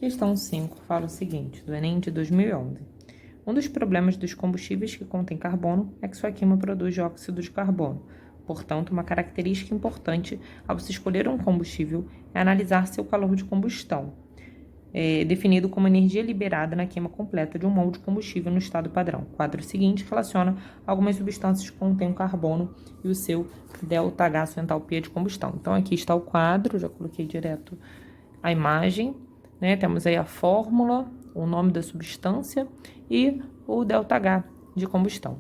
Questão 5 fala o seguinte, do Enem de 2011. Um dos problemas dos combustíveis que contêm carbono é que sua queima produz dióxido de carbono. Portanto, uma característica importante ao se escolher um combustível é analisar seu calor de combustão, definido como energia liberada na queima completa de um mol de combustível no estado padrão. O quadro seguinte relaciona algumas substâncias que contêm carbono e o seu ΔH, sua entalpia de combustão. Então, aqui está o quadro, já coloquei direto a imagem, né? Temos aí a fórmula, o nome da substância e o ΔH de combustão.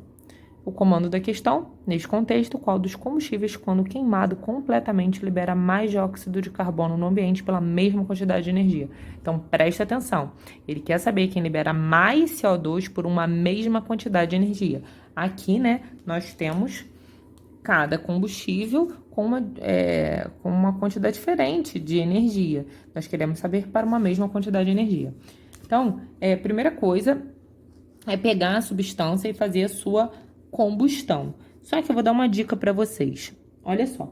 O comando da questão, neste contexto, qual dos combustíveis, quando queimado completamente, libera mais dióxido de carbono no ambiente pela mesma quantidade de energia? Então, preste atenção. Ele quer saber quem libera mais CO2 por uma mesma quantidade de energia. Aqui, né, nós temos cada combustível com uma quantidade diferente de energia. Nós queremos saber para uma mesma quantidade de energia. Então, primeira coisa é pegar a substância e fazer a sua combustão. Só que eu vou dar uma dica para vocês. Olha só.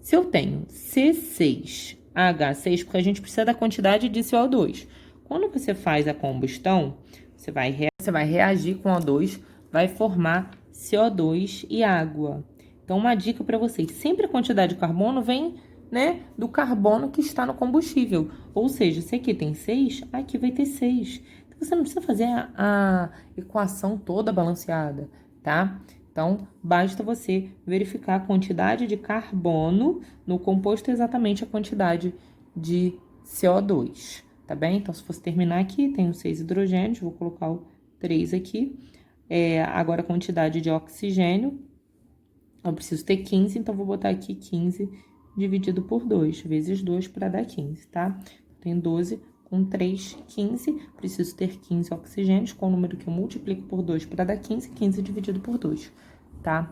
Se eu tenho C6H6, porque a gente precisa da quantidade de CO2. Quando você faz a combustão, você vai reagir com O2, vai formar CO2 e água. Então, uma dica para vocês. Sempre a quantidade de carbono vem, né, do carbono que está no combustível. Ou seja, se aqui tem 6, aqui vai ter 6. Então, você não precisa fazer a equação toda balanceada, tá? Então, basta você verificar a quantidade de carbono no composto, exatamente a quantidade de CO2, tá bem? Então, se fosse terminar aqui, tenho 6 hidrogênios, vou colocar o 3 aqui. Agora, a quantidade de oxigênio, eu preciso ter 15, então vou botar aqui 15 dividido por 2, vezes 2 para dar 15, tá? Tem 12 com 3, 15. Preciso ter 15 oxigênios, com o número que eu multiplico por 2 para dar 15, 15 dividido por 2, tá?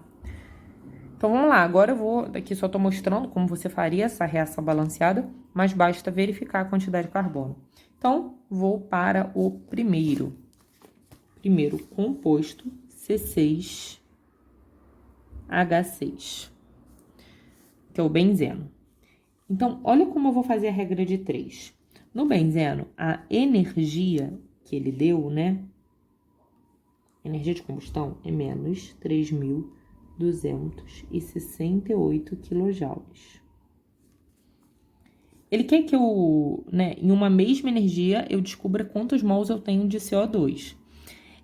Então, vamos lá. Agora eu vou... Aqui só tô mostrando como você faria essa reação balanceada, mas basta verificar a quantidade de carbono. Então, vou para o primeiro composto, C6H6, que é o benzeno. Então, olha como eu vou fazer a regra de 3. No benzeno, a energia que ele deu, né? Energia de combustão é menos 3.268 quilojoules. Ele quer que eu, né, em uma mesma energia, eu descubra quantos mols eu tenho de CO2.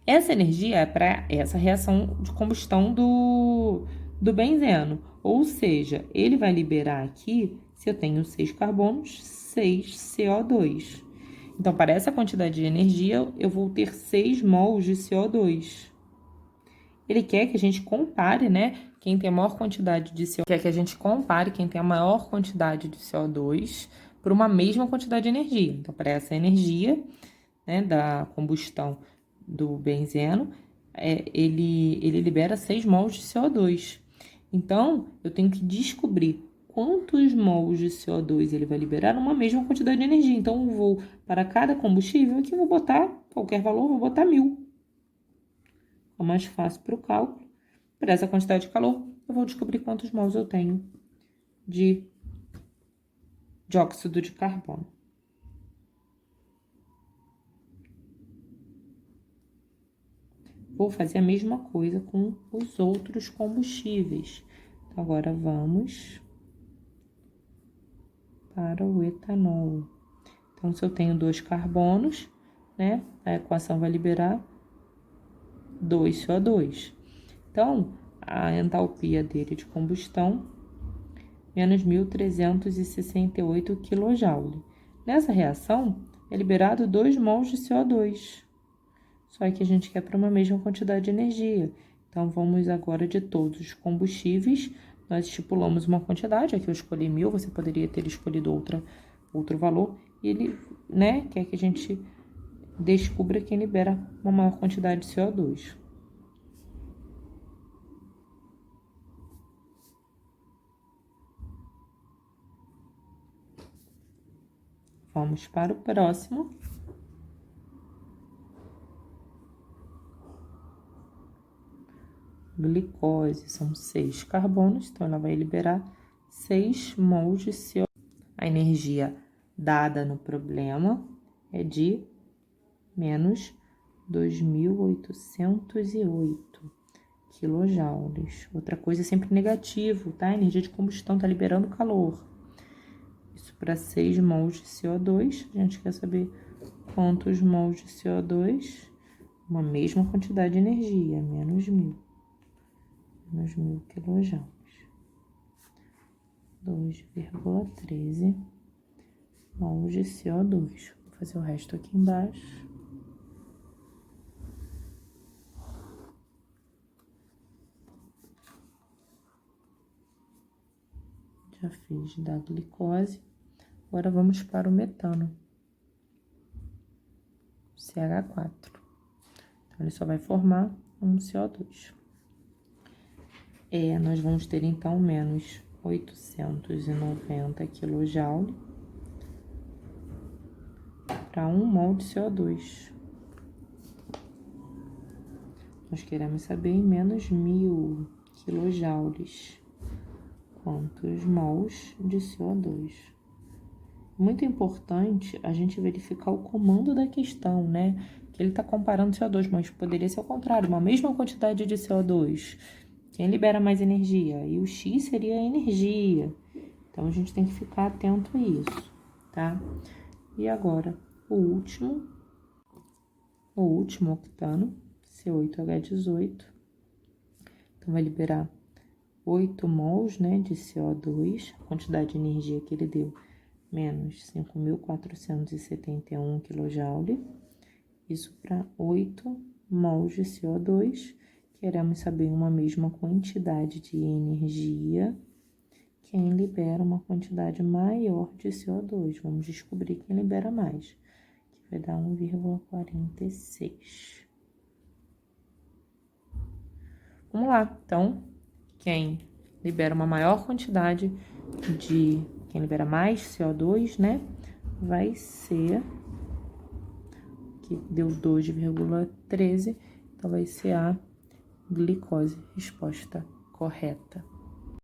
Essa energia é para essa reação de combustão do benzeno. Ou seja, ele vai liberar aqui, se eu tenho 6 carbonos, 6 CO2. Então, para essa quantidade de energia, eu vou ter 6 mols de CO2. Ele quer que a gente compare, né? Quem tem a maior quantidade de CO2, quer que a gente compare quem tem a maior quantidade de CO2 por uma mesma quantidade de energia. Então, para essa energia, né, da combustão do benzeno, ele libera 6 mols de CO2. Então, eu tenho que descobrir quantos mols de CO2 ele vai liberar numa mesma quantidade de energia. Então, eu vou, para cada combustível, aqui eu vou botar qualquer valor, vou botar 1.000. É mais fácil para o cálculo. Para essa quantidade de calor, eu vou descobrir quantos mols eu tenho de dióxido de carbono. Vou fazer a mesma coisa com os outros combustíveis. Então, agora vamos para o etanol. Então, se eu tenho 2 carbonos, né, a equação vai liberar 2 CO2. Então, a entalpia dele de combustão, menos 1.368 kJ. Nessa reação, é liberado 2 mols de CO2. Só que a gente quer para uma mesma quantidade de energia. Então, vamos agora de todos os combustíveis. Nós estipulamos uma quantidade. Aqui eu escolhi 1.000, você poderia ter escolhido outro valor. E ele, né, quer que a gente descubra quem libera uma maior quantidade de CO2. Vamos para o próximo. Glicose, são 6 carbonos, então ela vai liberar 6 mols de CO2. A energia dada no problema é de menos 2.808 quilojoules. Outra coisa é sempre negativo, tá? A energia de combustão tá liberando calor. Isso para 6 mols de CO2. A gente quer saber quantos mols de CO2, uma mesma quantidade de energia, menos 1.000 quilojoules. 2,13 mols de CO2. Vou fazer o resto aqui embaixo. Já fiz da glicose. Agora vamos para o metano. CH4. Então, ele só vai formar um CO2. Nós vamos ter, então, menos 890 kJ para 1 mol de CO2. Nós queremos saber em menos 1.000 kJ quantos mols de CO2. Muito importante a gente verificar o comando da questão, né? Que ele está comparando CO2, mas poderia ser o contrário, uma mesma quantidade de CO2. Quem libera mais energia? E o X seria a energia. Então, a gente tem que ficar atento a isso, tá? E agora, o último octano, C8H18. Então, vai liberar 8 mols, né, de CO2, a quantidade de energia que ele deu, menos 5.471 kJ. Isso para 8 mols de CO2. Queremos saber uma mesma quantidade de energia. Quem libera uma quantidade maior de CO2? Vamos descobrir quem libera mais, que vai dar 1,46. Vamos lá, então, quem libera uma maior quantidade quem libera mais CO2, né, vai ser, que deu 2,13, então vai ser a glicose, resposta correta.